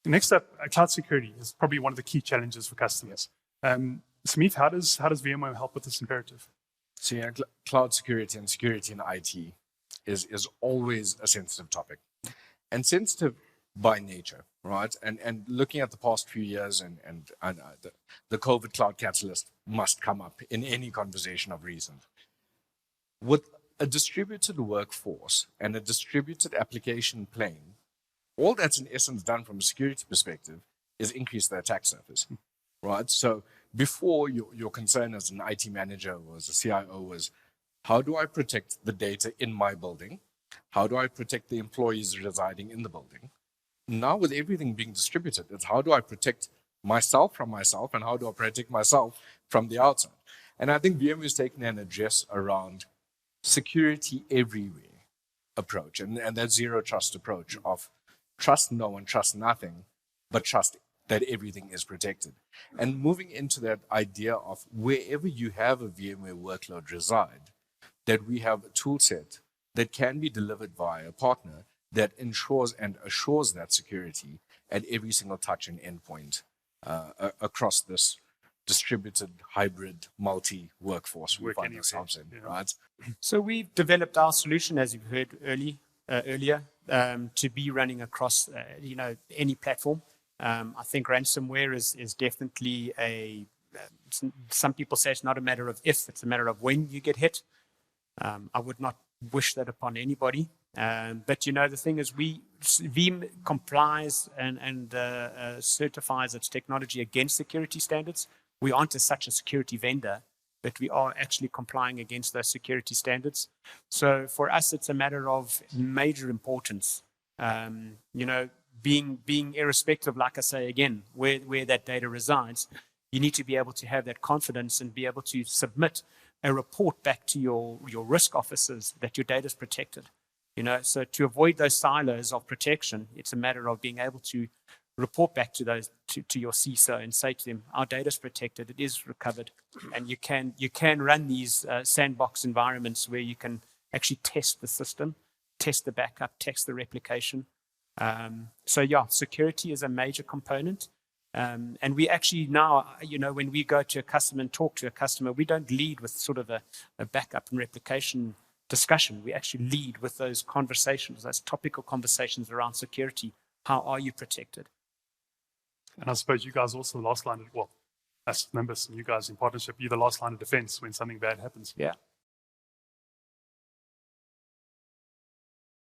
Next up, cloud security is probably one of the key challenges for customers. Sameeth, how does VMware help with this imperative? So yeah, cloud security and security in IT is always a sensitive topic, and sensitive by nature, right? And looking at the past few years, and the COVID cloud catalyst must come up in any conversation of reason. With a distributed workforce and a distributed application plane, all that's in essence done from a security perspective is increase the attack surface, right? So before, your concern as an IT manager or as a CIO was, how do I protect the data in my building? How do I protect the employees residing in the building? Now with everything being distributed, it's how do I protect myself from myself, and how do I protect myself from the outside? And I think VMware is taking an address around security everywhere approach, and that zero trust approach of trust no one, trust nothing, but trust that everything is protected. And moving into that idea of wherever you have a VMware workload reside, that we have a tool set that can be delivered via a partner that ensures and assures that security at every single touch and endpoint across this distributed, hybrid, multi-workforce we find ourselves in, right? So we've developed our solution, as you've heard earlier, to be running across any platform. I think ransomware is definitely some people say it's not a matter of if, it's a matter of when you get hit. I would not wish that upon anybody. But the thing is, Veeam complies and certifies its technology against security standards. We aren't such a security vendor, but we are actually complying against those security standards. So for us, it's a matter of major importance. Being irrespective, like I say again, where that data resides, you need to be able to have that confidence and be able to submit a report back to your risk officers that your data is protected. So to avoid those silos of protection, it's a matter of being able to report back to those to your CISO and say to them, our data is protected, it is recovered, and you can run these sandbox environments where you can actually test the system, test the backup, test the replication. So yeah, security is a major component. And we actually now, when we go to a customer and talk to a customer, we don't lead with sort of a backup and replication discussion. We actually lead with those conversations, those topical conversations around security. How are you protected? And I suppose you guys also last line, that's Nymbis and you guys in partnership, you're the last line of defense when something bad happens. Yeah.